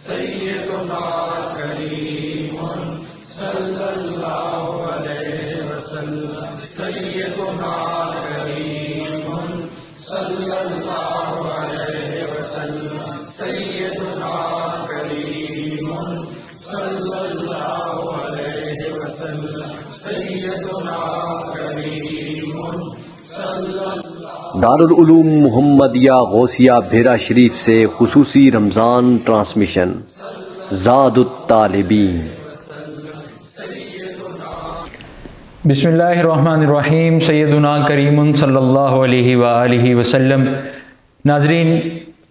سیدنا کریم صلی اللہ علیہ وسلم، سیدنا کریم صلی اللہ علیہ وسلم، سیدنا کریم صلی اللہ علیہ وسلم، سیدنا کریم صلی اللہ۔ دارالعلوم محمدیہ غوثیہ بھیرا شریف سے خصوصی رمضان ٹرانسمیشن زاد الطالبین۔ بسم اللہ الرحمن الرحیم۔ سیدنا کریم صلی اللہ علیہ وآلہ وسلم۔ ناظرین،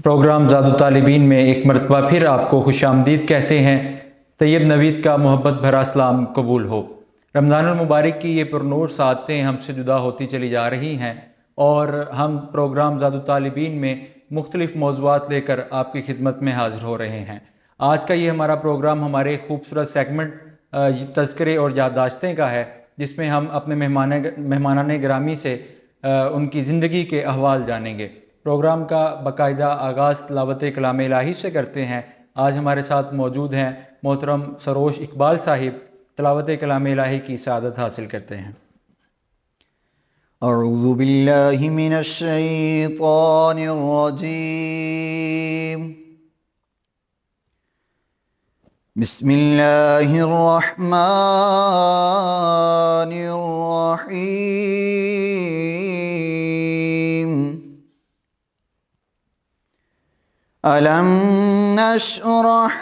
پروگرام زاد الطالبین میں ایک مرتبہ پھر آپ کو خوش آمدید کہتے ہیں۔ طیب نوید کا محبت بھرا سلام قبول ہو۔ رمضان المبارک کی یہ پرنور ساعتیں ہم سے جدا ہوتی چلی جا رہی ہیں اور ہم پروگرام زاد الطالبین میں مختلف موضوعات لے کر آپ کی خدمت میں حاضر ہو رہے ہیں۔ آج کا یہ ہمارا پروگرام ہمارے خوبصورت سیگمنٹ تذکرے اور یادداشتیں کا ہے، جس میں ہم اپنے مہمانان گرامی سے ان کی زندگی کے احوال جانیں گے۔ پروگرام کا باقاعدہ آغاز تلاوت کلام الہی سے کرتے ہیں۔ آج ہمارے ساتھ موجود ہیں محترم سروش اقبال صاحب، تلاوت کلام الہی کی سعادت حاصل کرتے ہیں۔ اعوذ باللہ من الشیطان الرجیم، بسم اللہ الرحمن الرحیم۔ أَلَمْ نَشْرَحْ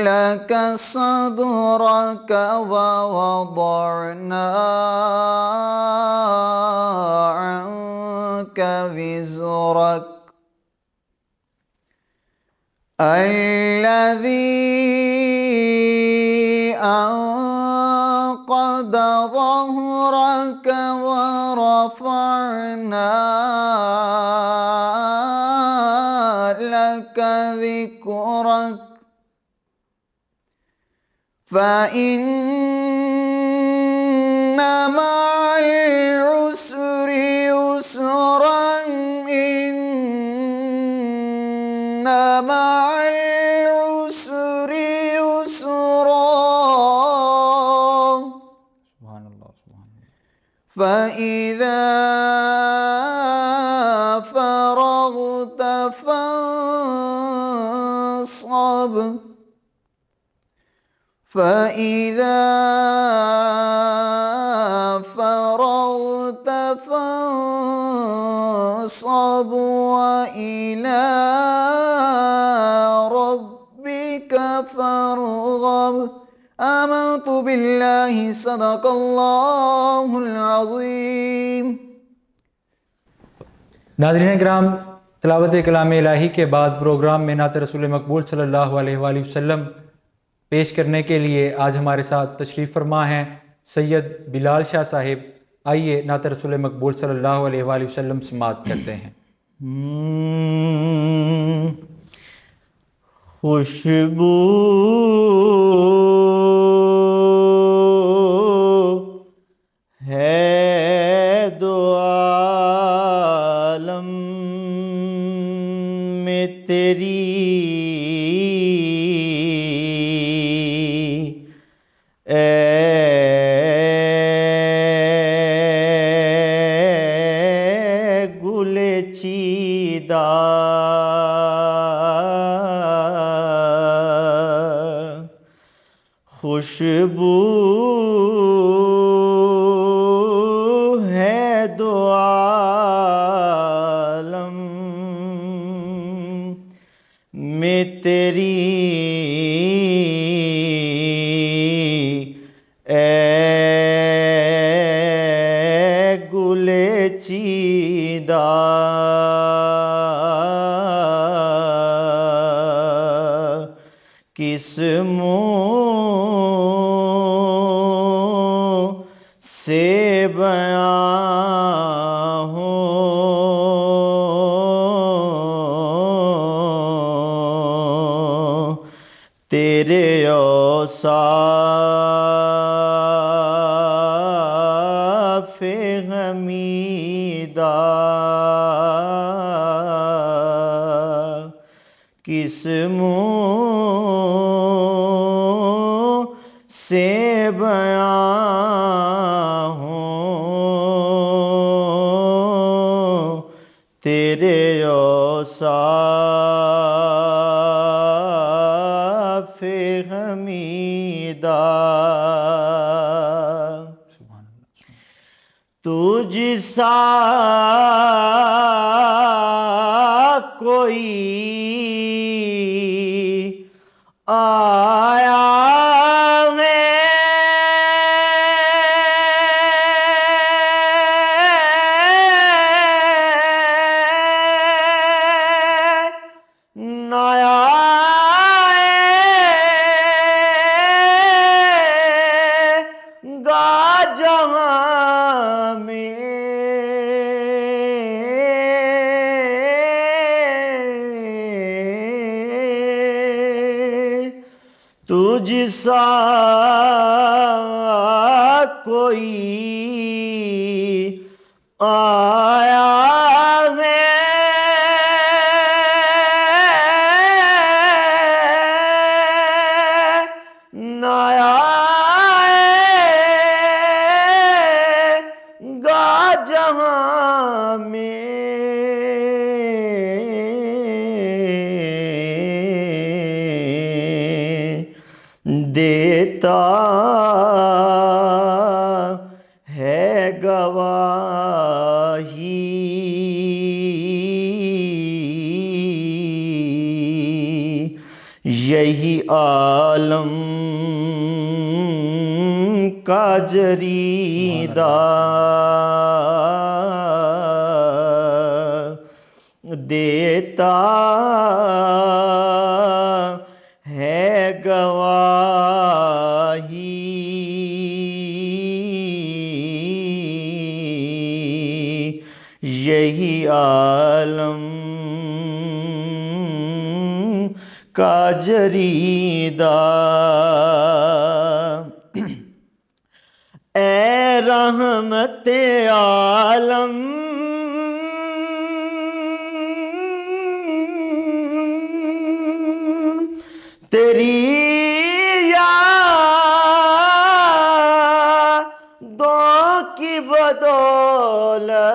لَكَ صَدْرَكَ وَوَضَعْنَا عَنْكَ وِزْرَكَ الَّذِي أَنقَضَ ظَهْرَكَ وَرَفَعْنَا لَكَ ذِكْرَكَ فَإِنَّ مَعَ الْعُسْرِ يُسْرًا إِنَّ مَعَ الْعُسْرِ يُسْرًا سبحان اللہ، سبحان اللہ۔ فَإِذَا فرغت فانصب فَإِذَا فرغت فانصب وَإِلَى رَبِّكَ فَارْغَب۔ آمنت باللہ، صدق اللہ العظیم۔ ناظرین کرام، تلاوت کلام الہی کے بعد پروگرام میں نعت رسول مقبول صلی اللہ علیہ وآلہ وسلم پیش کرنے کے لیے آج ہمارے ساتھ تشریف فرما ہیں سید بلال شاہ صاحب۔ آئیے نعت رسول مقبول صلی اللہ علیہ وآلہ وسلم سماعت کرتے ہیں۔ خوشبو ہے دو عالم میں تیری، اے گل چیدہ، خوشبو ہے دو عالم میں تیری، اے گل چیدہ، کس منہ سے بیان ہو تیرے اوصاف حمیدہ، کس منہ سے بیاں ہوں تیرے اوصاف حمیدہ، تجھ سا کوئی آیا جہاں میں، تجھ سا کوئی آیا جہاں میں، دیتا ہے گواہی یہی عالم کا جریدہ، دیتا ہے گواہی یہی عالم کا جریدہ، اے رحمت عالم تیری یادوں کی بدولت،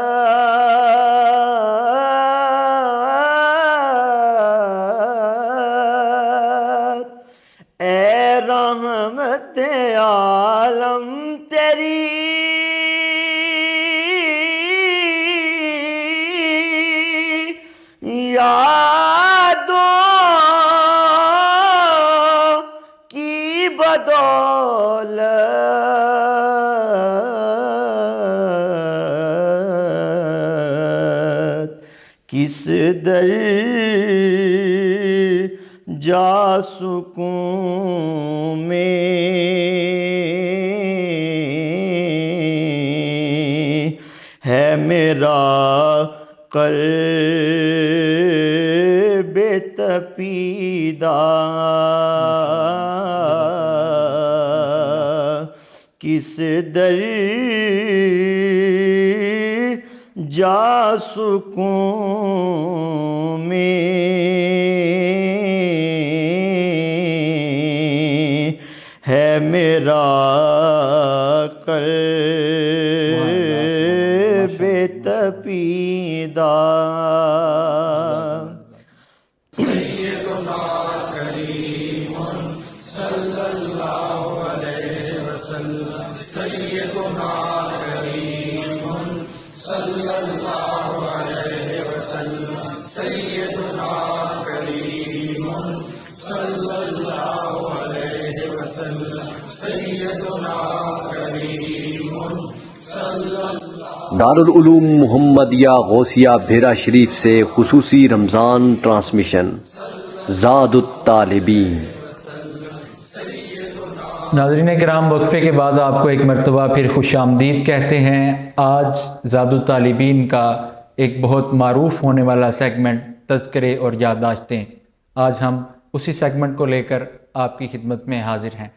اے رحمت عالم تیری یادوں کی بدولت، کس در جا سکوں میں ہے میرا قلب تپیدہ، کس در جا سکوں میں ہے میرا قلب تپیدہ، سیدنا کریم صلی اللہ علیہ وسلم، سیدنا کریم صلی اللہ علیہ وسلم، سیدنا کریم صلی اللہ علیہ وسلم، سیدنا کریم صلی اللہ۔ دارالعلوم محمدیہ غوثیہ بھیرا شریف سے خصوصی رمضان ٹرانسمیشن زاد الطالبین۔ ناظرین کرام، وقفے کے بعد آپ کو ایک مرتبہ پھر خوش آمدید کہتے ہیں۔ آج زاد الطالبین کا ایک بہت معروف ہونے والا سیگمنٹ تذکرے اور یادداشتیں، آج ہم اسی سیگمنٹ کو لے کر آپ کی خدمت میں حاضر ہیں،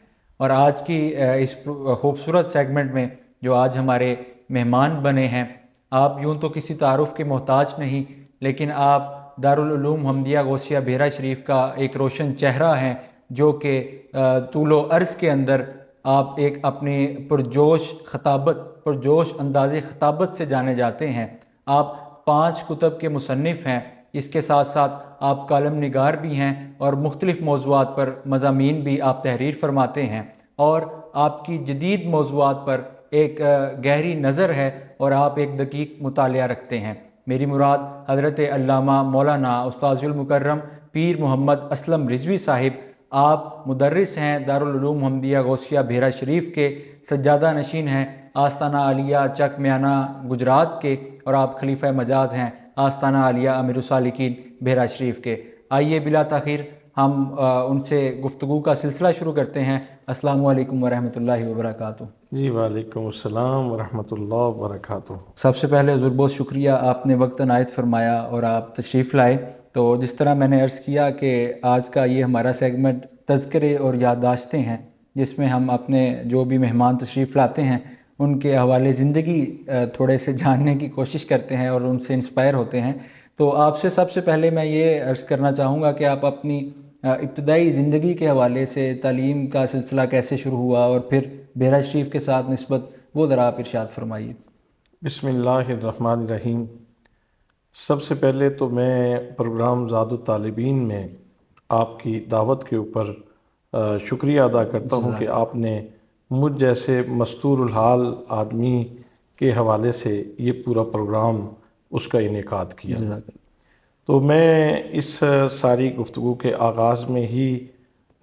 اور آج کی اس خوبصورت سیگمنٹ میں جو آج ہمارے مہمان بنے ہیں، آپ یوں تو کسی تعارف کے محتاج نہیں، لیکن آپ دارالعلوم محمدیہ غوثیہ بھیرا شریف کا ایک روشن چہرہ ہیں، جو کہ طول و عرض کے اندر آپ ایک اپنی پرجوش انداز خطابت سے جانے جاتے ہیں۔ آپ 5 کتب کے مصنف ہیں، اس کے ساتھ ساتھ آپ کالم نگار بھی ہیں اور مختلف موضوعات پر مضامین بھی آپ تحریر فرماتے ہیں، اور آپ کی جدید موضوعات پر ایک گہری نظر ہے اور آپ ایک دقیق مطالعہ رکھتے ہیں۔ میری مراد حضرت علامہ مولانا استاذ المکرم پیر محمد اسلم رضوی صاحب، آپ مدرس ہیں، دارالعلوم محمدیہ غوثیہ بھیرا شریف کے، سجادہ نشین ہیں آستانہ عالیہ چک میانہ گجرات کے، اور آپ خلیفہ مجاز ہیں آستانہ عالیہ امیر السالکین بھیرا شریف کے۔ آئیے بلا تاخیر ہم ان سے گفتگو کا سلسلہ شروع کرتے ہیں۔ السلام علیکم ورحمۃ اللہ وبرکاتہ۔ جی وعلیکم السلام ورحمۃ اللہ وبرکاتہ۔ سب سے پہلے حضور بہت شکریہ، آپ نے وقت عنایت فرمایا اور آپ تشریف لائے۔ تو جس طرح میں نے عرض کیا کہ آج کا یہ ہمارا سیگمنٹ تذکرے اور یادداشتیں ہیں، جس میں ہم اپنے جو بھی مہمان تشریف لاتے ہیں ان کے حوالے زندگی تھوڑے سے جاننے کی کوشش کرتے ہیں اور ان سے انسپائر ہوتے ہیں۔ تو آپ سے سب سے پہلے میں یہ عرض کرنا چاہوں گا کہ آپ اپنی ابتدائی زندگی کے حوالے سے تعلیم کا سلسلہ کیسے شروع ہوا اور پھر بھیرا شریف کے ساتھ نسبت، وہ ذرا آپ ارشاد فرمائیے۔ بسم اللہ الرحمن الرحیم۔ سب سے پہلے تو میں پروگرام زاد الطالبین میں آپ کی دعوت کے اوپر شکریہ ادا کرتا ہوں کہ آپ نے مجھ جیسے مستور الحال آدمی کے حوالے سے یہ پورا پروگرام اس کا انعقاد کیا۔ تو میں اس ساری گفتگو کے آغاز میں ہی،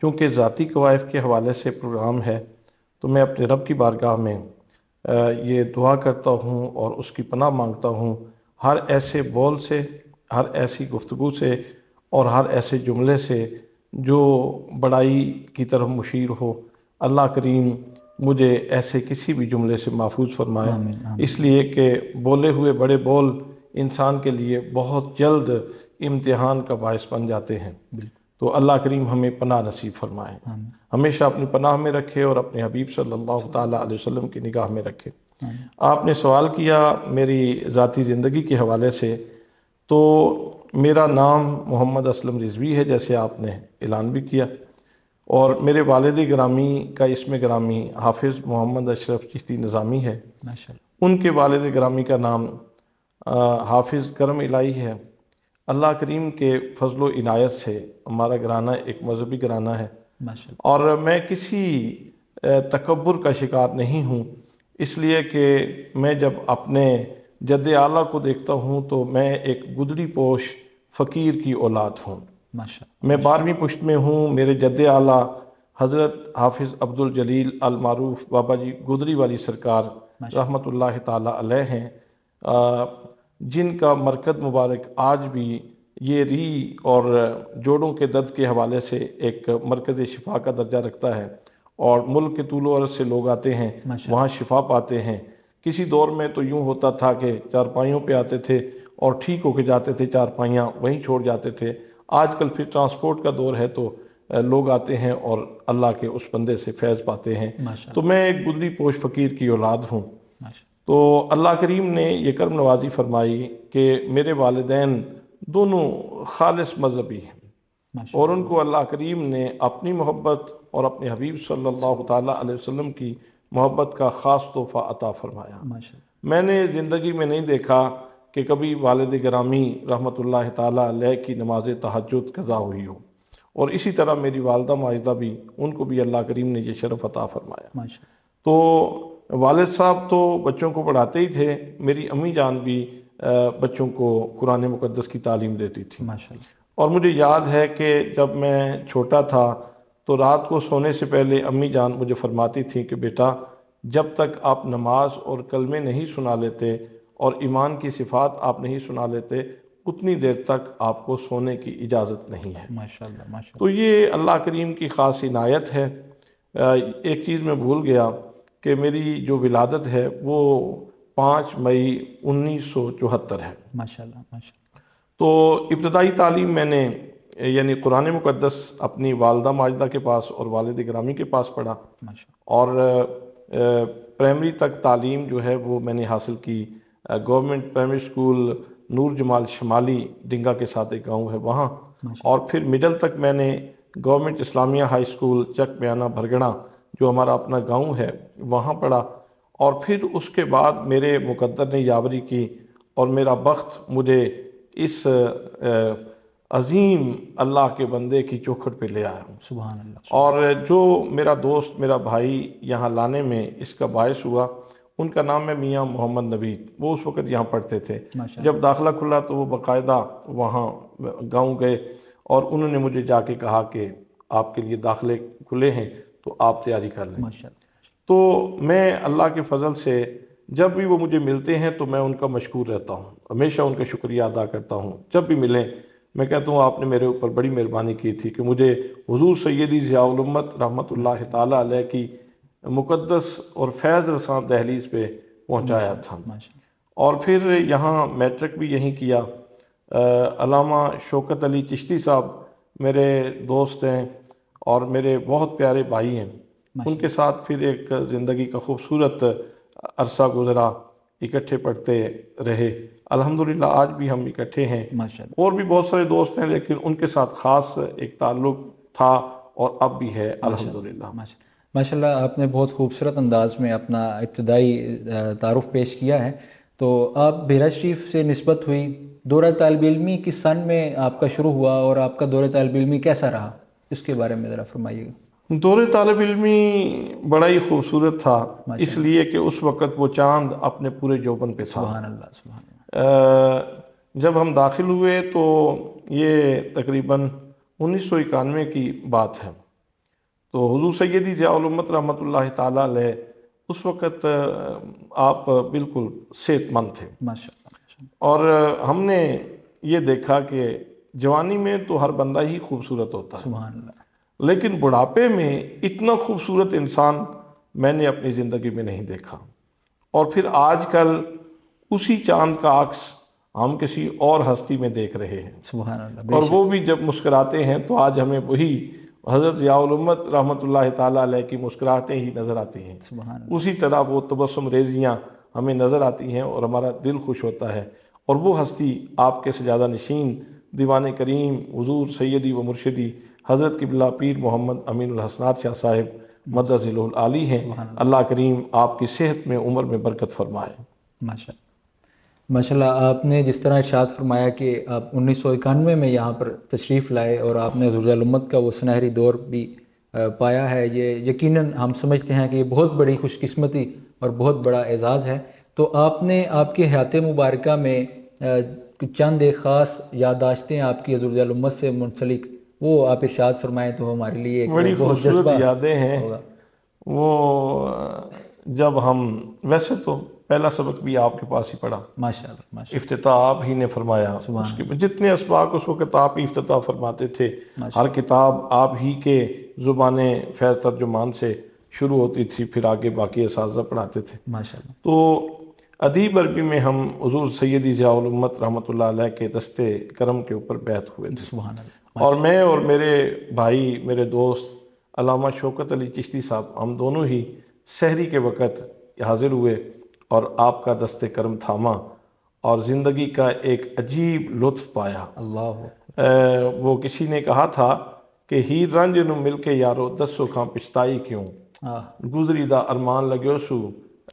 چونکہ ذاتی کوائف کے حوالے سے پروگرام ہے، تو میں اپنے رب کی بارگاہ میں یہ دعا کرتا ہوں اور اس کی پناہ مانگتا ہوں ہر ایسے بول سے، ہر ایسی گفتگو سے اور ہر ایسے جملے سے جو بڑائی کی طرف مشیر ہو۔ اللہ کریم مجھے ایسے کسی بھی جملے سے محفوظ فرمائے، اس لیے کہ بولے ہوئے بڑے بول انسان کے لیے بہت جلد امتحان کا باعث بن جاتے ہیں۔ تو اللہ کریم ہمیں پناہ نصیب فرمائے، ہمیشہ اپنی پناہ میں رکھے اور اپنے حبیب صلی اللہ تعالیٰ علیہ وسلم کی نگاہ میں رکھے۔ آپ نے سوال کیا میری ذاتی زندگی کے حوالے سے، تو میرا نام محمد اسلم رضوی ہے جیسے آپ نے اعلان بھی کیا، اور میرے والد گرامی کا اسم گرامی حافظ محمد اشرف چشتی نظامی ہے۔ ان کے والد گرامی کا نام حافظ کرم الہی ہے۔ اللہ کریم کے فضل و عنایت سے ہمارا گھرانہ ایک مذہبی گھرانہ ہے، اور میں کسی تکبر کا شکار نہیں ہوں، اس لیے کہ میں جب اپنے جد اعلیٰ کو دیکھتا ہوں تو میں ایک گدڑی پوش فقیر کی اولاد ہوں۔ میں 12ویں پشت میں ہوں۔ میرے جد اعلیٰ حضرت حافظ عبدالجلیل المعروف بابا جی گدڑی والی سرکار رحمۃ اللہ تعالیٰ علیہ ہیں، جن کا مرکز مبارک آج بھی یہ ری اور جوڑوں کے درد کے حوالے سے ایک مرکز شفا کا درجہ رکھتا ہے، اور ملک کے طول و عرض سے لوگ آتے ہیں، وہاں شفا پاتے ہیں۔ کسی دور میں تو یوں ہوتا تھا کہ چارپائیوں پہ آتے تھے اور ٹھیک ہو کے جاتے تھے، چارپائیاں وہیں چھوڑ جاتے تھے۔ آج کل پھر ٹرانسپورٹ کا دور ہے تو لوگ آتے ہیں اور اللہ کے اس بندے سے فیض پاتے ہیں۔ تو میں ایک گدڑی پوش فقیر کی اولاد ہوں۔ تو اللہ کریم نے یہ کرم نوازی فرمائی کہ میرے والدین دونوں خالص مذہبی ہیں، اور ان کو اللہ کریم نے اپنی محبت اور اپنے حبیب صلی اللہ تعالیٰ علیہ وسلم کی محبت کا خاص تحفہ عطا فرمایا۔ میں نے زندگی میں نہیں دیکھا کہ کبھی والد گرامی رحمۃ اللہ تعالیٰ علیہ کی نماز تہجد قضا ہوئی ہو، اور اسی طرح میری والدہ ماجدہ بھی، ان کو بھی اللہ کریم نے یہ شرف عطا فرمایا۔ تو والد صاحب تو بچوں کو پڑھاتے ہی تھے، میری امی جان بھی بچوں کو قرآن مقدس کی تعلیم دیتی تھی۔ اور مجھے یاد ہے کہ جب میں چھوٹا تھا تو رات کو سونے سے پہلے امی جان مجھے فرماتی تھیں کہ بیٹا جب تک آپ نماز اور کلمے نہیں سنا لیتے اور ایمان کی صفات آپ نہیں سنا لیتے، اتنی دیر تک آپ کو سونے کی اجازت نہیں ہے۔ تو یہ اللہ کریم کی خاص عنایت ہے۔ ایک چیز میں بھول گیا کہ میری جو ولادت ہے وہ 5 مئی 1974 ہے۔ تو ابتدائی تعلیم میں نے یعنی قرآن مقدس اپنی والدہ ماجدہ کے پاس اور والد گرامی کے پاس پڑھا، اور پرائمری تک تعلیم جو ہے وہ میں نے حاصل کی گورنمنٹ پرائمری سکول نور جمال شمالی ڈنگا کے ساتھ ایک گاؤں ہے وہاں، اور پھر مڈل تک میں نے گورنمنٹ اسلامیہ ہائی سکول چک میانہ بھرگڑا جو ہمارا اپنا گاؤں ہے وہاں پڑھا، اور پھر اس کے بعد میرے مقدر نے یاوری کی اور میرا بخت مجھے اس عظیم اللہ کے بندے کی چوکھٹ پہ لے آیا ہوں۔ سبحان اللہ، اور جو میرا دوست میرا بھائی یہاں لانے میں اس کا باعث ہوا، ان کا نام ہے میاں محمد نوید، وہ اس وقت یہاں پڑھتے تھے۔ ماشاء جب داخلہ کھلا تو وہ باقاعدہ وہاں گاؤں گئے اور انہوں نے مجھے جا کے کہا کہ آپ کے لیے داخلے کھلے ہیں تو آپ تیاری کر لیں۔ ماشاء اللہ، تو میں اللہ کے فضل سے جب بھی وہ مجھے ملتے ہیں تو میں ان کا مشکور رہتا ہوں، ہمیشہ ان کا شکریہ ادا کرتا ہوں۔ جب بھی ملیں میں کہتا ہوں آپ نے میرے اوپر بڑی مہربانی کی تھی کہ مجھے حضور سیدی ضیاء الامت رحمۃ اللہ تعالی علیہ کی مقدس اور فیض رساں دہلیز پہ پہنچایا تھا۔ ماشاء اللہ، اور پھر یہاں میٹرک بھی یہیں کیا۔ علامہ شوکت علی چشتی صاحب میرے دوست ہیں اور میرے بہت پیارے بھائی ہیں، ان کے ساتھ پھر ایک زندگی کا خوبصورت عرصہ گزرا، اکٹھے پڑھتے رہے۔ الحمدللہ آج بھی ہم اکٹھے ہیں، ماشاء اللہ، اور بھی بہت سارے دوست ہیں لیکن ان کے ساتھ خاص ایک تعلق تھا اور اب بھی ہے الحمدللہ۔ ماشاء اللہ، آپ نے بہت خوبصورت انداز میں اپنا ابتدائی تعارف پیش کیا ہے۔ تو آپ بھیرا شریف سے نسبت ہوئی، دورہ طالب علمی کس سن میں آپ کا شروع ہوا اور آپ کا دورہ طالب علمی کیسا رہا، اس کے بارے میں ذرا فرمائیے گا۔ دور طالب علمی بڑا ہی خوبصورت تھا، اس لیے کہ اس وقت وہ چاند اپنے پورے جوبن پہ تھا۔ سبحان اللہ، سبحان اللہ، جب ہم داخل ہوئے تو یہ تقریباً 1991 کی بات ہے، تو حضور سیدی ضیاء الامت رحمۃ اللہ تعالی علیہ اس وقت آپ بالکل صحت مند تھے، ماشاء اللہ، اور ہم نے یہ دیکھا کہ جوانی میں تو ہر بندہ ہی خوبصورت ہوتا ہے، سبحان اللہ، لیکن بڑھاپے میں اتنا خوبصورت انسان میں نے اپنی زندگی میں نہیں دیکھا۔ اور پھر آج کل اسی چاند کا عکس ہم کسی اور ہستی میں دیکھ رہے ہیں، سبحان اللہ، اور وہ بھی جب مسکراتے ہیں تو آج ہمیں وہی حضرت ضیاء الامت رحمۃ اللہ تعالی علیہ کی مسکراہٹیں ہی نظر آتی ہیں، سبحان اللہ، اسی طرح وہ تبسم ریزیاں ہمیں نظر آتی ہیں اور ہمارا دل خوش ہوتا ہے۔ اور وہ ہستی آپ کے سجادہ نشین دیوان کریم حضور سیدی و مرشدی حضرت قبلہ پیر محمد امین الحسنات شاہ صاحب مدد ذیلہ العالی ہیں۔ اللہ کریم آپ کی صحت میں عمر میں برکت فرمائے۔ ماشاء اللہ، ماشاء اللہ، آپ نے جس طرح ارشاد فرمایا کہ آپ 1991 میں یہاں پر تشریف لائے اور آپ نے حضور الامت کا وہ سنہری دور بھی پایا ہے، یہ یقیناً ہم سمجھتے ہیں کہ یہ بہت بڑی خوش قسمتی اور بہت بڑا اعزاز ہے۔ تو آپ نے آپ کی حیات مبارکہ میں چند ایک خاص یادداشتیں آپ کی حضور الامت سے منسلک وہ آپ ارشاد فرمائیں تو ہمارے لیے ایک بڑی بہت خوبصورت جذبہ یادیں ہیں ہوگا۔ وہ، جب ہم ویسے تو پہلا سبق بھی آپ کے پاس ہی پڑھا، ماشاء اللہ، ماشاء اللہ، افتتاح آپ ہی نے فرمایا، اس کے جتنے اسباق اس وقت آپ ہی افتتاح فرماتے تھے، ہر کتاب آپ ہی کے زبان فیض ترجمان سے شروع ہوتی تھی، پھر آگے باقی اساتذہ پڑھاتے تھے۔ ماشاء اللہ، تو ادیب عربی میں ہم حضور سیدی ضیاء الامت رحمۃ اللہ علیہ کے دستے کرم کے اوپر بیعت ہوئے تھے، سبحان اللہ، اور میں اور میرے بھائی میرے دوست علامہ شوکت علی چشتی صاحب ہم دونوں ہی سحری کے وقت حاضر ہوئے اور آپ کا دست کرم تھاما اور زندگی کا ایک عجیب لطف پایا۔ اللہ، وہ کسی نے کہا تھا کہ ہیر رنج نو مل کے یارو دسو کھاں پچھتائی کیوں، گزری دا ارمان لگیو سو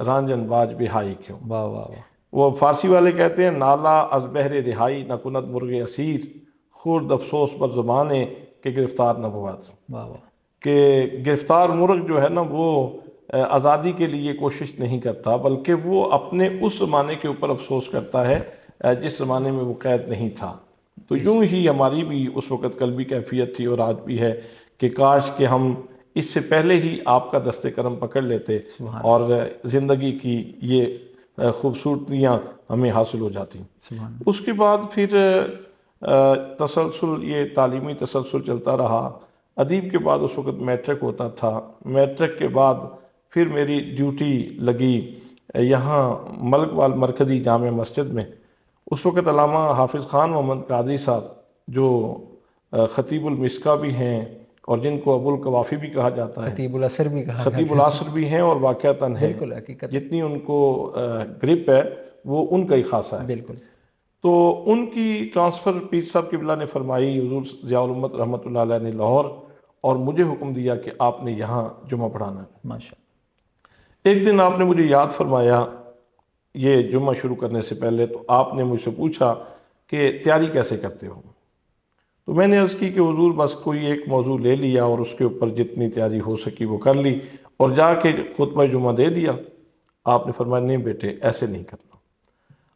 رانجن باج بہائی کیوں۔ واہ واہ واہ، وہ فارسی والے کہتے ہیں نالا از بہر رہائی نہ کند مرغ اسیر، خورد افسوس پر زبانے کہ گرفتار نہ بواد، واہ واہ، کہ گرفتار مرغ جو ہے نا وہ آزادی کے لیے کوشش نہیں کرتا، بلکہ وہ اپنے اس زمانے کے اوپر افسوس کرتا ہے جس زمانے میں وہ قید نہیں تھا۔ تو یوں ہی ہماری بھی اس وقت قلبی کیفیت تھی اور آج بھی ہے کہ کاش کہ ہم اس سے پہلے ہی آپ کا دست کرم پکڑ لیتے اور زندگی کی یہ خوبصورتیاں ہمیں حاصل ہو جاتی۔ اس کے بعد پھر تسلسل، یہ تعلیمی تسلسل چلتا رہا۔ ادیب کے بعد اس وقت میٹرک ہوتا تھا، میٹرک کے بعد پھر میری ڈیوٹی لگی یہاں ملک وال مرکزی جامع مسجد میں۔ اس وقت علامہ حافظ خان محمد قادری صاحب جو خطیب المسکہ بھی ہیں اور جن کو ابو القوافی بھی کہا جاتا ہے، خطیب العصر بھی کہا خطیب العصر بھی ہیں، اور واقعتاً ہیں، بالکل حقیقت، جتنی ان کو گرپ ہے وہ ان کا ہی خاصہ ہے۔ بالکل، تو ان کی ٹرانسفر پیر صاحب قبلہ نے فرمائی، حضور ضیاء الامت رحمۃ اللہ علیہ نے لاہور، اور مجھے حکم دیا کہ آپ نے یہاں جمعہ پڑھانا ہے۔ ماشاء ایک دن آپ نے مجھے یاد فرمایا یہ جمعہ شروع کرنے سے پہلے، تو آپ نے مجھ سے پوچھا کہ تیاری کیسے کرتے ہو؟ تو میں نے عرض کی کہ حضور بس کوئی ایک موضوع لے لیا اور اس کے اوپر جتنی تیاری ہو سکی وہ کر لی اور جا کے خطبہ جمعہ دے دیا۔ آپ نے فرمایا نہیں بیٹے، ایسے نہیں کرنا،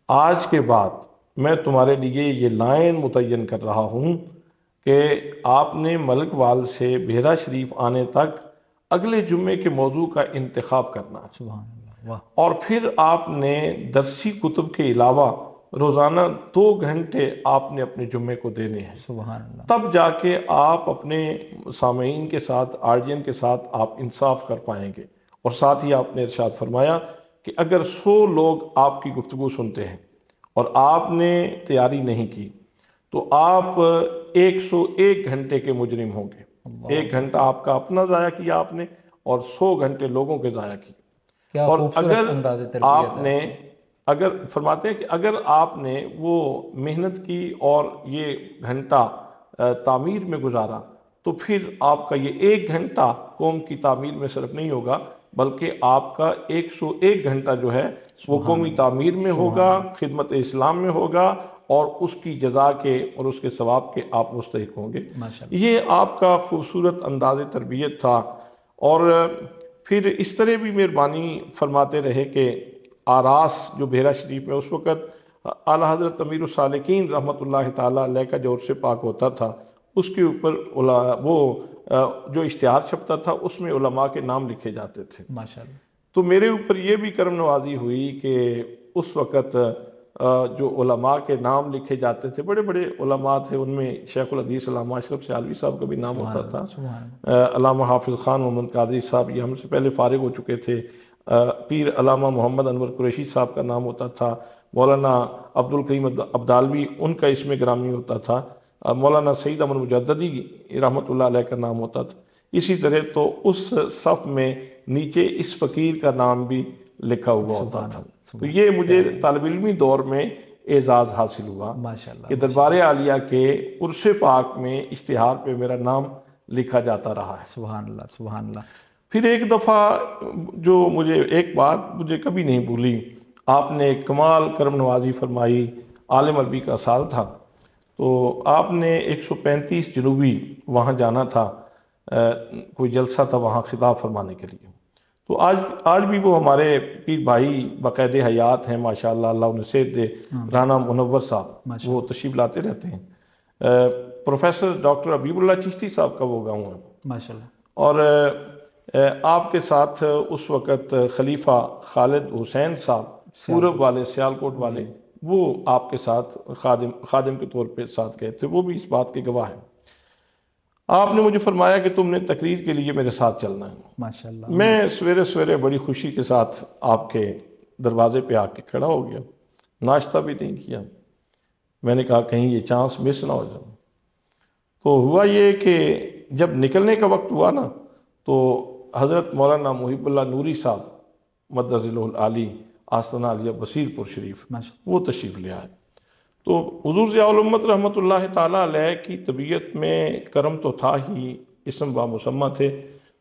آج کے بعد میں تمہارے لیے یہ لائن متعین کر رہا ہوں کہ آپ نے ملک وال سے بحیرہ شریف آنے تک اگلے جمعے کے موضوع کا انتخاب کرنا ہے، سبحان اللہ، واہ، اور پھر آپ نے درسی کتب کے علاوہ روزانہ 2 گھنٹے آپ نے اپنے جمعے کو دینے ہیں۔ سبحان اللہ، تب جا کے آپ اپنے سامعین کے ساتھ، آرجین کے ساتھ آپ انصاف کر پائیں گے۔ اور ساتھ ہی آپ نے ارشاد فرمایا کہ اگر 100 لوگ آپ کی گفتگو سنتے ہیں اور آپ نے تیاری نہیں کی تو آپ 101 گھنٹے کے مجرم ہوں گے۔ 1 گھنٹہ آپ کا اپنا ضائع کیا آپ نے اور 100 گھنٹے لوگوں کے ضائع کیے۔ کیا اور خوبصورت اگر انداز تربیت آپ ہے۔ نے فرماتے ہیں کہ اگر آپ نے وہ محنت کی اور یہ گھنٹہ تعمیر میں گزارا تو پھر آپ کا یہ 1 گھنٹہ قوم کی تعمیر میں صرف نہیں ہوگا، بلکہ آپ کا 101 گھنٹہ جو ہے وہ قومی تعمیر میں ہوگا، خدمت اسلام میں ہوگا، اور اس کی جزا کے اور اس کے ثواب کے آپ مستحق ہوں گے۔ ماشاءاللہ، یہ آپ کا خوبصورت انداز تربیت تھا۔ اور پھر اس طرح بھی مہربانی فرماتے رہے کہ آراس جو بحیرہ شریف میں اس وقت اعلیٰ حضرت امیر السالکین رحمۃ اللہ تعالیٰ علیہ کا جو عرص پاک ہوتا تھا، اس کے اوپر وہ جو اشتہار چھپتا تھا اس میں علماء کے نام لکھے جاتے تھے۔ ماشاءاللہ، تو میرے اوپر یہ بھی کرم نوازی ہوئی کہ اس وقت جو علماء کے نام لکھے جاتے تھے، بڑے بڑے علماء تھے، ان میں شیخ الحدیث علامہ اشرف سیالوی صاحب کا بھی نام ہوتا تھا، علامہ حافظ خان محمد قادری صاحب یہ ہم سے پہلے فارغ ہو چکے تھے، پیر علامہ محمد انور قریشی صاحب کا نام ہوتا تھا، مولانا عبد الکریم عبدالوی ان کا اسم گرامی ہوتا تھا، مولانا سعید احمد مجددی رحمۃ اللہ علیہ کا نام ہوتا تھا۔ اسی طرح تو اس صف میں نیچے اس فقیر کا نام بھی لکھا ہوا ہوتا تھا۔ تو یہ مجھے طالب علمی دور میں اعزاز حاصل ہوا کہ دربار عالیہ کے عرص پاک میں اشتہار پہ میرا نام لکھا جاتا رہا ہے۔ سبحان اللہ، سبحان اللہ۔ پھر ایک دفعہ جو مجھے ایک بات مجھے کبھی نہیں بھولی، آپ نے کمال کرم نوازی فرمائی، عالم عربی کا سال تھا، تو آپ نے 135 جنوبی وہاں جانا تھا، کوئی جلسہ تھا وہاں خطاب فرمانے کے لیے۔ تو آج بھی وہ ہمارے پیر بھائی باقاعد حیات ہیں ماشاءاللہ، اللہ انہیں صحت دے، رانا منور صاحب وہ تشریف لاتے رہتے ہیں۔ پروفیسر ڈاکٹر حبیب اللہ چشتی صاحب کا وہ گاؤں ہے ماشاءاللہ، اور آپ کے ساتھ اس وقت خلیفہ خالد حسین صاحب پورب والے، سیالکوٹ والے، وہ آپ کے ساتھ خادم کے طور پہ ساتھ گئے تھے، وہ بھی اس بات کے گواہ ہیں۔ آپ نے مجھے فرمایا کہ تم نے تقریر کے لیے میرے ساتھ چلنا ہے۔ ماشاءاللہ، میں سویرے سویرے بڑی خوشی کے ساتھ آپ کے دروازے پہ آ کے کھڑا ہو گیا، ناشتہ بھی نہیں کیا۔ میں نے کہا کہیں یہ چانس مس نہ ہو جائے۔ تو ہوا یہ کہ جب نکلنے کا وقت ہوا نا، تو حضرت مولانا محب اللہ نوری صاحب مدظ العالی آستانہ عالیہ بصیر پور شریف وہ تشریف لے آئے۔ تو حضور ضیاء الامت رحمۃ اللہ تعالیٰ علیہ کی طبیعت میں کرم تو تھا ہی، اسم با مسمہ تھے،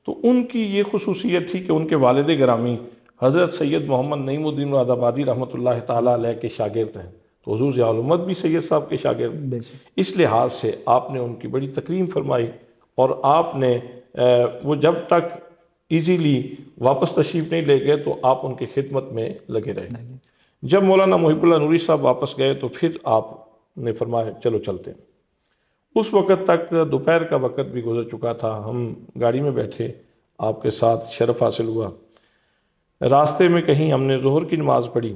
تو ان کی یہ خصوصیت تھی کہ ان کے والد گرامی حضرت سید محمد نعیم الدین مراد آبادی رحمۃ اللہ تعالیٰ علیہ کے شاگرد ہیں، تو حضور ضیاء الامت بھی سید صاحب کے شاگرد، اس لحاظ سے آپ نے ان کی بڑی تکریم فرمائی، اور آپ نے وہ جب تک ایزیلی واپس تشریف نہیں لے گئے تو آپ ان کی خدمت میں لگے رہے۔ جب مولانا محب اللہ نوری صاحب واپس گئے تو پھر آپ نے فرمایا چلو چلتے ہیں۔ اس وقت تک دوپہر کا وقت بھی گزر چکا تھا، ہم گاڑی میں بیٹھے، آپ کے ساتھ شرف حاصل ہوا۔ راستے میں کہیں ہم نے ظہر کی نماز پڑھی،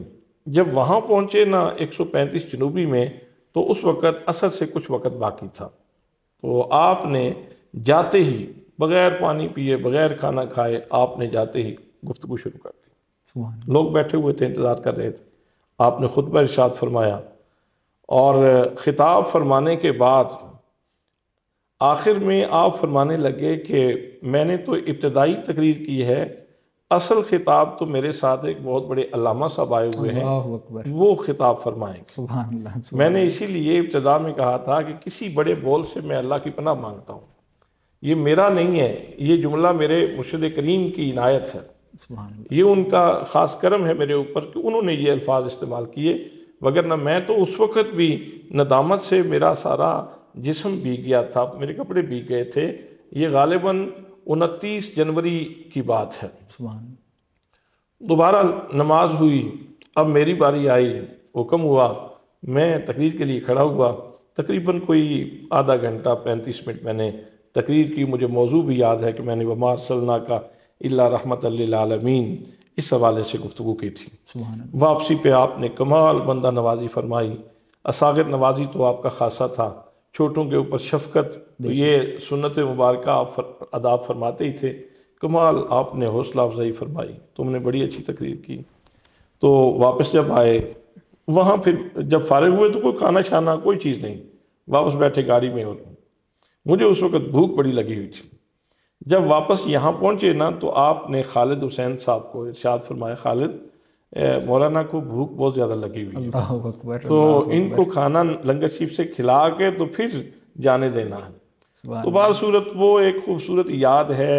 جب وہاں پہنچے نا 135 جنوبی میں، تو اس وقت عصر سے کچھ وقت باقی تھا، تو آپ نے جاتے ہی بغیر پانی پیے بغیر کھانا کھائے آپ نے جاتے ہی گفتگو شروع کر دی۔ لوگ بیٹھے ہوئے تھے، انتظار کر رہے تھے، آپ نے خطبہ ارشاد فرمایا، اور خطاب فرمانے کے بعد آخر میں آپ فرمانے لگے کہ میں نے تو ابتدائی تقریر کی ہے، اصل خطاب تو میرے ساتھ ایک بہت بڑے علامہ صاحب آئے ہوئے ہیں، وہ خطاب فرمائیں گے۔ سبحان اللہ، میں نے اسی لیے ابتدا میں کہا تھا کہ کسی بڑے بول سے میں اللہ کی پناہ مانگتا ہوں، یہ میرا نہیں ہے، یہ جملہ میرے مرشد کریم کی عنایت ہے، سبحان اللہ، یہ ان کا خاص کرم ہے میرے اوپر کہ انہوں نے یہ الفاظ استعمال کیے، وگرنہ میں تو اس وقت بھی ندامت سے میرا سارا جسم بھیگ گیا تھا، میرے کپڑے بھیگ گئے تھے۔ یہ غالباً 29 جنوری کی بات ہے۔ سبحان اللہ، دوبارہ نماز ہوئی، اب میری باری آئی، حکم ہوا، میں تقریر کے لیے کھڑا ہوا، تقریباً کوئی آدھا گھنٹہ 35 منٹ میں نے تقریر کی۔ مجھے موضوع بھی یاد ہے کہ میں نے وما ارسلناک الا رحمت للعالمین اس حوالے سے گفتگو کی تھی۔ سبحان اللہ، واپسی پہ آپ نے کمال بندہ نوازی فرمائی، اساغر نوازی تو آپ کا خاصہ تھا، چھوٹوں کے اوپر شفقت، تو یہ سنت مبارکہ آپ ادا فرماتے ہی تھے، کمال آپ نے حوصلہ افزائی فرمائی، تم نے بڑی اچھی تقریر کی۔ تو واپس جب آئے وہاں پھر جب فارغ ہوئے تو کوئی کھانا شانا کوئی چیز نہیں، واپس بیٹھے گاڑی میں، اور مجھے اس وقت بھوک بڑی لگی ہوئی تھی۔ جب واپس یہاں پہنچے نا تو آپ نے خالد حسین صاحب کو ارشاد فرمایا، خالد مولانا کو بھوک بہت زیادہ لگی ہوئی ہے، اللہ اکبر، تو اللہ ان اکبر، کو کھانا لنگر شریف سے کھلا کے تو پھر جانے دینا ہے۔ سبحان تو بہر صورت وہ ایک خوبصورت یاد ہے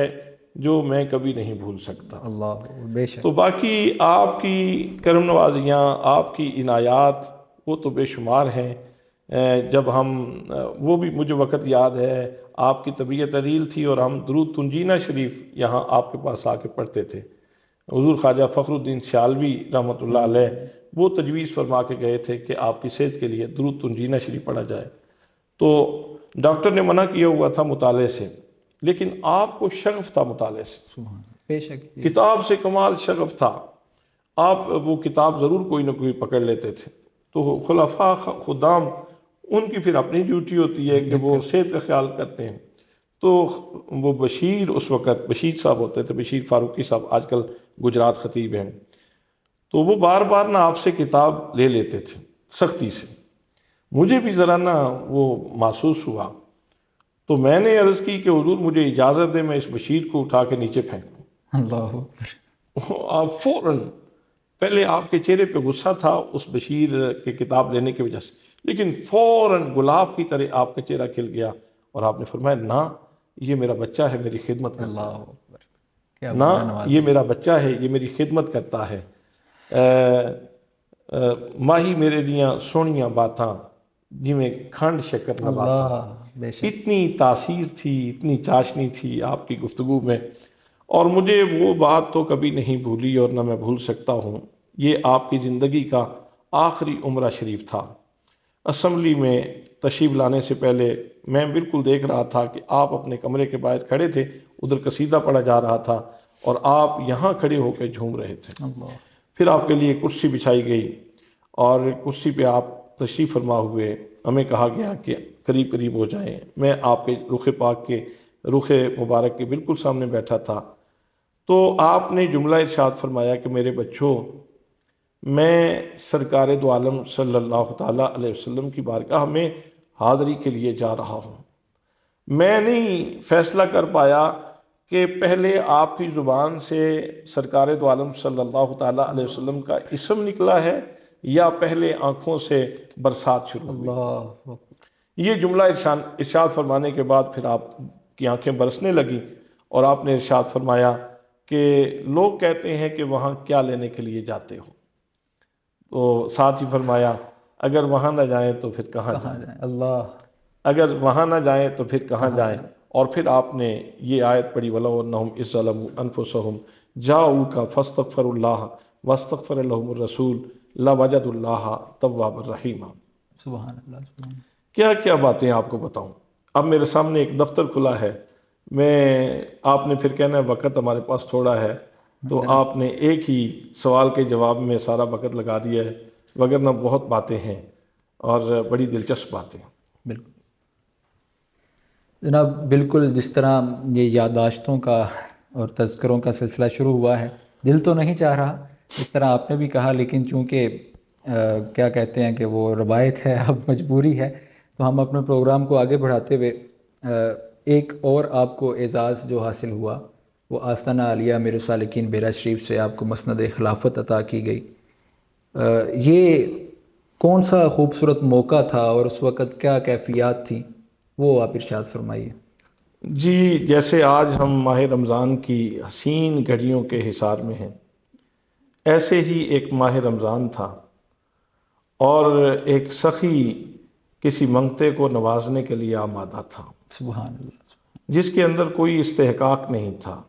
جو میں کبھی نہیں بھول سکتا۔ اللہ، بے شک، تو باقی آپ کی کرم نوازیاں، آپ کی عنایات وہ تو بے شمار ہیں۔ جب ہم وہ بھی مجھے وقت یاد ہے، آپ کی طبیعت علیل تھی اور ہم درود تنجینہ شریف یہاں آپ کے پاس آ کے پڑھتے تھے۔ حضور خواجہ فخر الدین سیالوی رحمۃ اللہ علیہ وہ تجویز فرما کے گئے تھے کہ آپ کی صحت کے لیے درود تنجینہ شریف پڑھا جائے، تو ڈاکٹر نے منع کیا ہوا تھا مطالعے سے، لیکن آپ کو شغف تھا مطالعے سے، سبحان اللہ، بے شک، کتاب سے کمال شغف تھا، آپ وہ کتاب ضرور کوئی نہ کوئی پکڑ لیتے تھے۔ تو خلفاء خدام ان کی پھر اپنی ڈیوٹی ہوتی ہے کہ وہ صحت کا خیال کرتے ہیں۔ تو وہ بشیر اس وقت بشیر صاحب ہوتے تھے، بشیر فاروقی صاحب، آج کل گجرات خطیب ہیں، تو وہ بار بار نہ آپ سے کتاب لے لیتے تھے سختی سے۔ مجھے بھی ذرا نا وہ محسوس ہوا، تو میں نے عرض کی کہ حضور مجھے اجازت دے میں اس بشیر کو اٹھا کے نیچے پھینکوں۔ اللہ اکبر، آپ فوراً، پہلے آپ کے چہرے پہ غصہ تھا اس بشیر کے کتاب لینے کی وجہ سے، لیکن فوراً گلاب کی طرح آپ کا چہرہ کھل گیا اور آپ نے فرمایا نہ، یہ میرا بچہ ہے، میری خدمت کرتا اللہ ہے، اکبر، کیا نہ بڑا نوازی، یہ میرا بچہ ہے، یہ میری خدمت کرتا ہے۔ ماہی میرے لیاں سونیاں باتاں جی میں کھنڈ شکر نباتا، اللہ، بے شک، اتنی تاثیر تھی، اتنی چاشنی تھی آپ کی گفتگو میں، اور مجھے وہ بات تو کبھی نہیں بھولی اور نہ میں بھول سکتا ہوں۔ یہ آپ کی زندگی کا آخری عمرہ شریف تھا۔ اسمبلی میں تشریف لانے سے پہلے میں بالکل دیکھ رہا تھا کہ آپ اپنے کمرے کے باہر کھڑے تھے، ادھر قصیدہ پڑھا جا رہا تھا اور آپ یہاں کھڑے ہو کے جھوم رہے تھے۔ اللہ، پھر آپ کے لیے کرسی بچھائی گئی اور کرسی پہ آپ تشریف فرما ہوئے، ہمیں کہا گیا کہ قریب قریب ہو جائیں۔ میں آپ کے رخ پاک کے رخ مبارک کے بالکل سامنے بیٹھا تھا، تو آپ نے جملہ ارشاد فرمایا کہ میرے بچوں، میں سرکار دو عالم صلی اللہ تعالیٰ علیہ وسلم کی بارگاہ میں حاضری کے لیے جا رہا ہوں۔ میں نہیں فیصلہ کر پایا کہ پہلے آپ کی زبان سے سرکار دو عالم صلی اللہ تعالیٰ علیہ وسلم کا اسم نکلا ہے یا پہلے آنکھوں سے برسات شروع ہوئی۔ اللہ اکبر، یہ جملہ ارشاد فرمانے کے بعد پھر آپ کی آنکھیں برسنے لگی اور آپ نے ارشاد فرمایا کہ لوگ کہتے ہیں کہ وہاں کیا لینے کے لیے جاتے ہو، تو ساتھ ہی فرمایا اگر وہاں نہ جائیں تو پھر کہاں جائیں، جائیں، اللہ، اگر وہاں نہ جائیں تو پھر کہاں جائیں۔ اور پھر آپ نے یہ آیت پڑھی وَلَوْ أَنَّهُمْ إِذْ ظَلَمُوا أَنفُسَهُمْ جَاءُوكَ فَاسْتَغْفَرُوا اللَّهَ وَاسْتَغْفَرَ لَهُمُ الرَّسُولُ لَوَجَدُوا اللَّهَ تَوَّابًا رَحِيمًا۔ سبحان اللہ، سبحان اللہ، کیا کیا باتیں آپ کو بتاؤں۔ اب میرے سامنے ایک دفتر کھلا ہے، میں آپ نے پھر کہنا ہے وقت ہمارے پاس تھوڑا ہے، تو آپ نے ایک ہی سوال کے جواب میں سارا وقت لگا دیا ہے، وگرنہ بہت باتیں ہیں اور بڑی دلچسپ باتیں۔ بالکل جناب، بالکل جس طرح یہ یادداشتوں کا اور تذکروں کا سلسلہ شروع ہوا ہے، دل تو نہیں چاہ رہا جس طرح آپ نے بھی کہا، لیکن چونکہ کیا کہتے ہیں کہ وہ روایت ہے، اب مجبوری ہے، تو ہم اپنے پروگرام کو آگے بڑھاتے ہوئے ایک اور آپ کو اعزاز جو حاصل ہوا وہ آستانہ عالیہ امیر السالکین بیرا شریف سے آپ کو مسند خلافت عطا کی گئی۔ یہ کون سا خوبصورت موقع تھا اور اس وقت کیا کیفیات تھیں، وہ آپ ارشاد فرمائیے۔ جی، جیسے آج ہم ماہ رمضان کی حسین گھڑیوں کے حصار میں ہیں، ایسے ہی ایک ماہ رمضان تھا اور ایک سخی کسی منگتے کو نوازنے کے لیے آمادہ تھا، سبحان اللہ. جس کے اندر کوئی استحقاق نہیں تھا،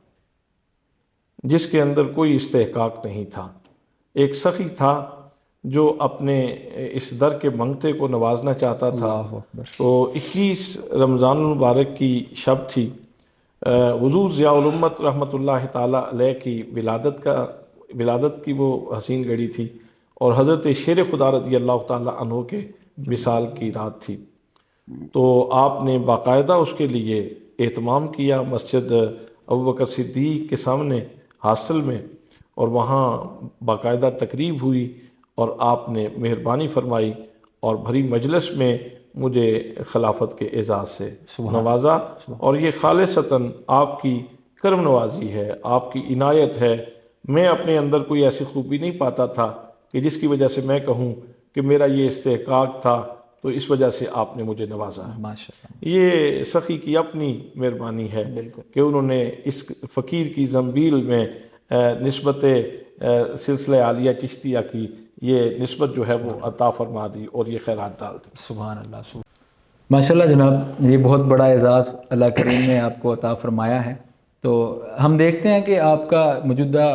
جس کے اندر کوئی استحقاق نہیں تھا. ایک سخی تھا جو اپنے اس در کے منگتے کو نوازنا چاہتا تھا. اللہ اکبر. تو 21 رمضان المبارک کی شب تھی. حضور ضیاء الامت رحمۃ اللہ تعالی علیہ کی ولادت کی وہ حسین گھڑی تھی، اور حضرت شیر خدا رضی اللہ تعالی عنہ کے وصال کی رات تھی. تو آپ نے باقاعدہ اس کے لیے اہتمام کیا مسجد ابوبکر صدیق کے سامنے ہاسٹل میں، اور وہاں باقاعدہ تقریب ہوئی اور آپ نے مہربانی فرمائی اور بھری مجلس میں مجھے خلافت کے اعزاز سے نوازا. اور یہ خالصتاً آپ کی کرم نوازی ہے، آپ کی عنایت ہے. میں اپنے اندر کوئی ایسی خوبی نہیں پاتا تھا کہ جس کی وجہ سے میں کہوں کہ میرا یہ استحقاق تھا تو اس وجہ سے آپ نے مجھے نوازا ہے. ماشاءاللہ. یہ سخی کی اپنی مہربانی ہے کہ انہوں نے اس فقیر کی زنبیل میں نسبت سلسلہ عالیہ چشتیہ کی یہ نسبت جو ہے وہ عطا فرما دی اور یہ خیرات ڈال دی. سبحان اللہ. ماشاءاللہ جناب، یہ بہت بڑا اعزاز اللہ کریم نے آپ کو عطا فرمایا ہے. تو ہم دیکھتے ہیں کہ آپ کا موجودہ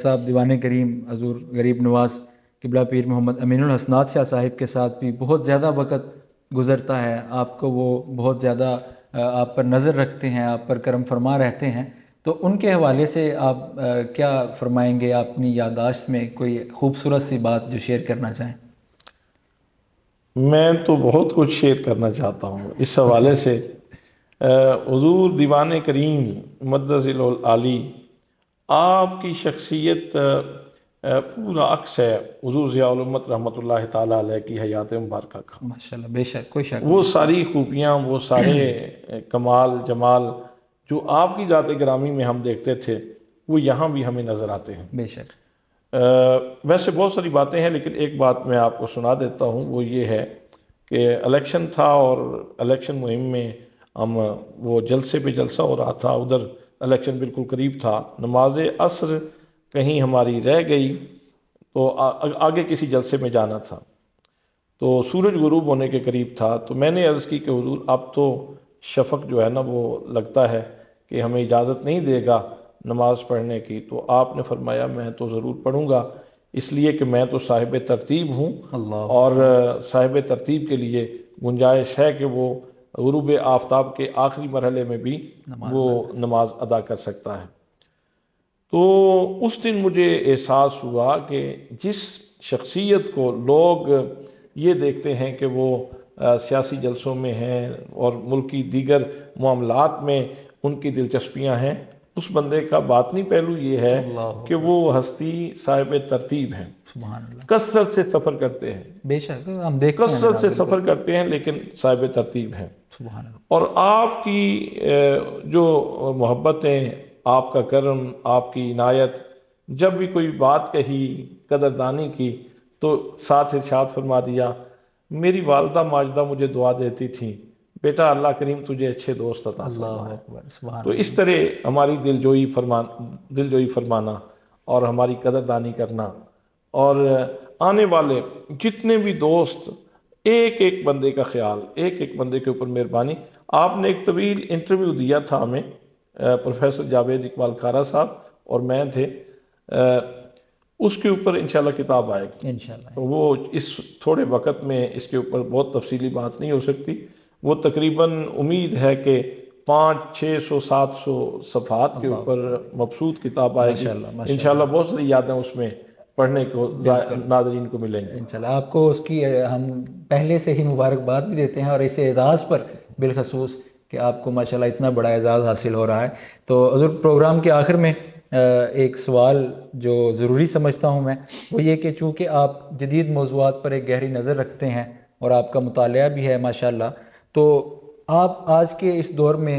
صاحب دیوان کریم حضور غریب نواز قبلہ پیر محمد امین الحسنات شاہ صاحب کے ساتھ بھی بہت زیادہ وقت گزرتا ہے. آپ کو وہ بہت زیادہ آپ پر نظر رکھتے ہیں، آپ پر کرم فرما رہتے ہیں. تو ان کے حوالے سے آپ کیا فرمائیں گے؟ آپ اپنی یادداشت میں کوئی خوبصورت سی بات جو شیئر کرنا چاہیں. میں تو بہت کچھ شیئر کرنا چاہتا ہوں اس حوالے سے. حضور دیوان کریم مقدس العالی، آپ کی شخصیت پورا عکس ہے حضور ضیاء الامت رحمۃ اللہ تعالیٰ علیہ کی حیات مبارکہ کا. ماشاءاللہ، بے شک، کوئی شک. وہ ساری خوبیاں، وہ سارے کمال جمال جو آپ کی ذات گرامی میں ہم دیکھتے تھے وہ یہاں بھی ہمیں نظر آتے ہیں. بے شک. ویسے بہت ساری باتیں ہیں لیکن ایک بات میں آپ کو سنا دیتا ہوں، وہ یہ ہے کہ الیکشن تھا اور الیکشن مہم میں ہم وہ جلسے پہ جلسہ ہو رہا تھا، ادھر الیکشن بالکل قریب تھا. نماز عصر کہیں ہماری رہ گئی تو آگے کسی جلسے میں جانا تھا، تو سورج غروب ہونے کے قریب تھا. تو میں نے عرض کی کہ حضور اب تو شفق جو ہے نا وہ لگتا ہے کہ ہمیں اجازت نہیں دے گا نماز پڑھنے کی. تو آپ نے فرمایا میں تو ضرور پڑھوں گا، اس لیے کہ میں تو صاحب ترتیب ہوں، اور صاحب ترتیب کے لیے گنجائش ہے کہ وہ غروب آفتاب کے آخری مرحلے میں بھی وہ نماز ادا کر سکتا ہے. تو اس دن مجھے احساس ہوا کہ جس شخصیت کو لوگ یہ دیکھتے ہیں کہ وہ سیاسی جلسوں میں ہیں اور ملکی دیگر معاملات میں ان کی دلچسپیاں ہیں، اس بندے کا باطنی پہلو یہ ہے کہ وہ ہستی صاحب ترتیب ہیں. سبحان اللہ. کثرت سے سفر کرتے ہیں، بے شک ہم دیکھتے ہیں کثرت سے سفر کرتے ہیں لیکن صاحب ترتیب ہیں. سبحان اللہ. اور آپ کی جو محبتیں، آپ کا کرم، آپ کی عنایت، جب بھی کوئی بات کہی قدردانی کی تو ساتھ ارشاد فرما دیا. میری والدہ ماجدہ مجھے دعا دیتی تھی، بیٹا اللہ کریم تجھے اچھے دوست عطا فرمائے. تو اس طرح ہماری دل جوئی فرمانا اور ہماری قدردانی کرنا، اور آنے والے جتنے بھی دوست، ایک ایک بندے کا خیال، ایک ایک بندے کے اوپر مہربانی. آپ نے ایک طویل انٹرویو دیا تھا ہمیں، پروفیسر جاوید اقبال کھارا صاحب اور میں تھے، اس کے اوپر انشاءاللہ کتاب آئے گی انشاءاللہ. وہ اس تھوڑے وقت میں اس کے اوپر بہت تفصیلی بات نہیں ہو سکتی. وہ تقریباً امید ہے کہ 500-600-700 صفحات کے اوپر مبسوط کتاب آئے گی انشاءاللہ. بہت ساری یادیں اس میں پڑھنے کو ناظرین کو ملیں گے انشاءاللہ. آپ کو اس کی ہم پہلے سے ہی مبارکباد بھی دیتے ہیں، اور اس اعزاز پر بالخصوص کہ آپ کو ماشاءاللہ اتنا بڑا اعزاز حاصل ہو رہا ہے. تو حضور پروگرام کے آخر میں ایک سوال جو ضروری سمجھتا ہوں میں، وہ یہ کہ چونکہ آپ جدید موضوعات پر ایک گہری نظر رکھتے ہیں اور آپ کا مطالعہ بھی ہے ماشاءاللہ، تو آپ آج کے اس دور میں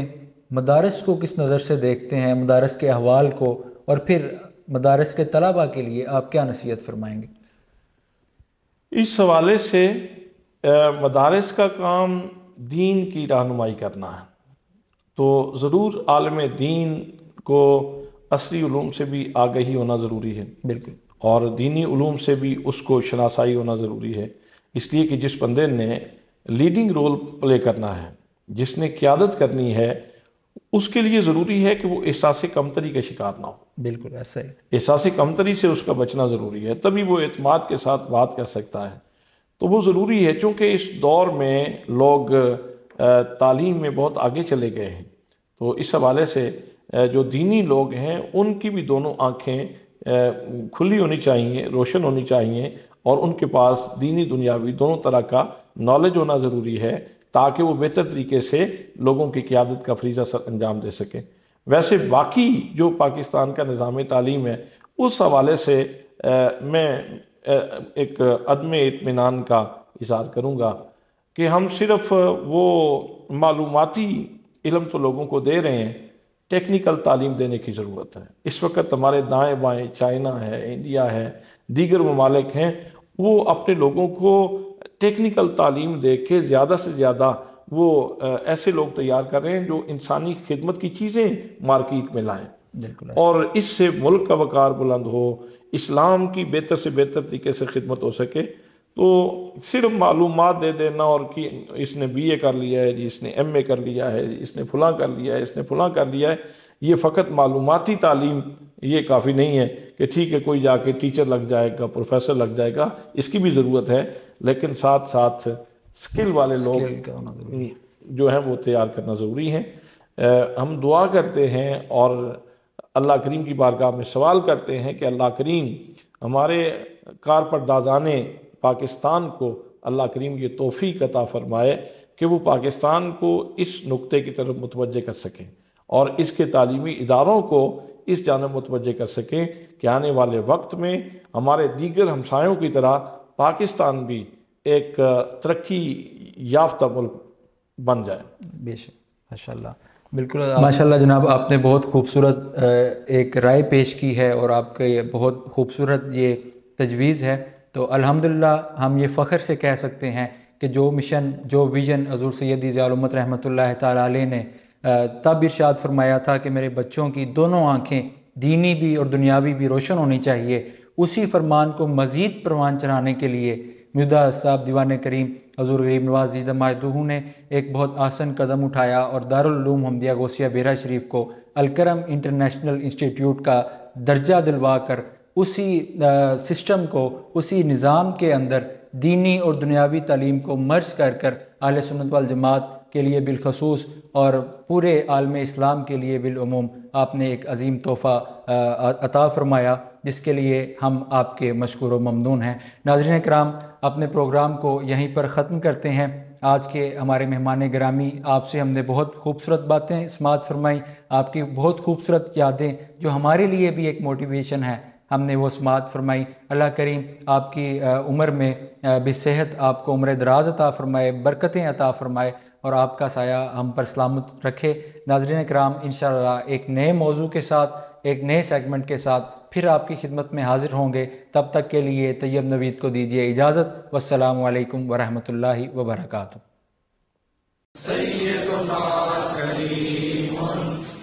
مدارس کو کس نظر سے دیکھتے ہیں، مدارس کے احوال کو، اور پھر مدارس کے طلباء کے لیے آپ کیا نصیحت فرمائیں گے؟ اس حوالے سے مدارس کا کام دین کی رہنمائی کرنا ہے، تو ضرور عالم دین کو عصری علوم سے بھی آگہی ہونا ضروری ہے، بالکل، اور دینی علوم سے بھی اس کو شناسائی ہونا ضروری ہے، اس لیے کہ جس بندے نے لیڈنگ رول پلے کرنا ہے، جس نے قیادت کرنی ہے، اس کے لیے ضروری ہے کہ وہ احساس کمتری کا شکار نہ ہو۔ بالکل ایسا ہی، احساس کمتری سے اس کا بچنا ضروری ہے، تبھی وہ اعتماد کے ساتھ بات کر سکتا ہے۔ تو وہ ضروری ہے، چونکہ اس دور میں لوگ تعلیم میں بہت آگے چلے گئے ہیں، تو اس حوالے سے جو دینی لوگ ہیں ان کی بھی دونوں آنکھیں کھلی ہونی چاہیے، روشن ہونی چاہیے، اور ان کے پاس دینی دنیاوی دونوں طرح کا نالج ہونا ضروری ہے، تاکہ وہ بہتر طریقے سے لوگوں کی قیادت کا فریضہ سر انجام دے سکیں۔ ویسے باقی جو پاکستان کا نظام تعلیم ہے، اس حوالے سے میں ایک عدم اطمینان کا اظہار کروں گا کہ ہم صرف وہ معلوماتی علم تو لوگوں کو دے رہے ہیں، ٹیکنیکل تعلیم دینے کی ضرورت ہے۔ اس وقت ہمارے دائیں بائیں چائنا ہے، انڈیا ہے، دیگر ممالک ہیں، وہ اپنے لوگوں کو ٹیکنیکل تعلیم دے کے زیادہ سے زیادہ وہ ایسے لوگ تیار کر رہے ہیں جو انسانی خدمت کی چیزیں مارکیٹ میں لائیں، بالکل، اور اس سے ملک کا وقار بلند ہو، اسلام کی بہتر سے بہتر طریقے سے خدمت ہو سکے۔ تو صرف معلومات دے دینا اور کہ اس نے بی اے کر لیا ہے جی، اس نے ایم اے کر لیا ہے، اس نے فلاں کر لیا ہے، اس نے فلاں کر لیا ہے، یہ فقط معلوماتی تعلیم یہ کافی نہیں ہے کہ ٹھیک ہے کوئی جا کے ٹیچر لگ جائے گا، پروفیسر لگ جائے گا، اس کی بھی ضرورت ہے، لیکن ساتھ ساتھ سکل والے لوگ جو ہیں وہ تیار کرنا ضروری ہیں۔ ہم دعا کرتے ہیں اور اللہ کریم کی بارگاہ میں سوال کرتے ہیں کہ اللہ کریم ہمارے کارپردازان پاکستان کو اللہ کریم یہ توفیق عطا فرمائے کہ وہ پاکستان کو اس نقطے کی طرف متوجہ کر سکیں اور اس کے تعلیمی اداروں کو اس جانب متوجہ کر سکیں کہ آنے والے وقت میں ہمارے دیگر ہمسایوں کی طرح پاکستان بھی ایک ترقی یافتہ ملک بن جائے۔ بے شک، ماشاءاللہ، بالکل ماشاءاللہ جناب، آپ نے بہت خوبصورت ایک رائے پیش کی ہے اور آپ کا یہ بہت خوبصورت یہ تجویز ہے۔ تو الحمدللہ ہم یہ فخر سے کہہ سکتے ہیں کہ جو مشن، جو ویژن حضور سیدی ضیاء الامت رحمۃ اللہ تعالی علیہ نے تب ارشاد فرمایا تھا کہ میرے بچوں کی دونوں آنکھیں دینی بھی اور دنیاوی بھی روشن ہونی چاہیے، اسی فرمان کو مزید پروان چڑھانے کے لیے میودہ صاحب دیوان کریم حضور غریب نواز جی دمائدوہ نے ایک بہت آسن قدم اٹھایا اور دارالعلوم حمدیہ غوثیہ بیرا شریف کو الکرم انٹرنیشنل انسٹیٹیوٹ کا درجہ دلوا کر اسی سسٹم کو، اسی نظام کے اندر دینی اور دنیاوی تعلیم کو مرج کر اہل سنت والجماعت کے لیے بالخصوص اور پورے عالم اسلام کے لیے بالعموم آپ نے ایک عظیم تحفہ عطا فرمایا، جس کے لیے ہم آپ کے مشکور و ممنون ہیں۔ ناظرین کرام، اپنے پروگرام کو یہیں پر ختم کرتے ہیں۔ آج کے ہمارے مہمان گرامی، آپ سے ہم نے بہت خوبصورت باتیں سماعت فرمائی، آپ کی بہت خوبصورت یادیں جو ہمارے لیے بھی ایک موٹیویشن ہے، ہم نے وہ سماعت فرمائی۔ اللہ کریم آپ کی عمر میں بصحت آپ کو عمر دراز عطا فرمائے، برکتیں عطا فرمائے اور آپ کا سایہ ہم پر سلامت رکھے۔ ناظرین کرام، انشاءاللہ ایک نئے موضوع کے ساتھ، ایک نئے سیگمنٹ کے ساتھ پھر آپ کی خدمت میں حاضر ہوں گے۔ تب تک کے لیے طیب نوید کو دیجیے اجازت۔ والسلام علیکم ورحمۃ اللہ وبرکاتہ۔ سیدنا کریم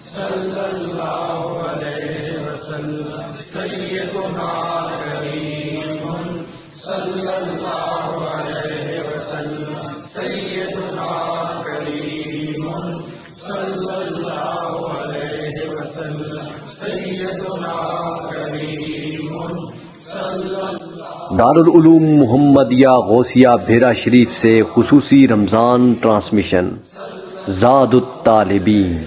صلی اللہ علیہ وسلم، سیدنا کریم صلی اللہ علیہ وسلم، سیدنا کریم صلی اللہ علیہ وسلم، سیدنا کریم صلی اللہ۔ دارالعلوم محمدیہ غوثیہ بھیرا شریف سے خصوصی رمضان ٹرانسمیشن ذات الطالبین۔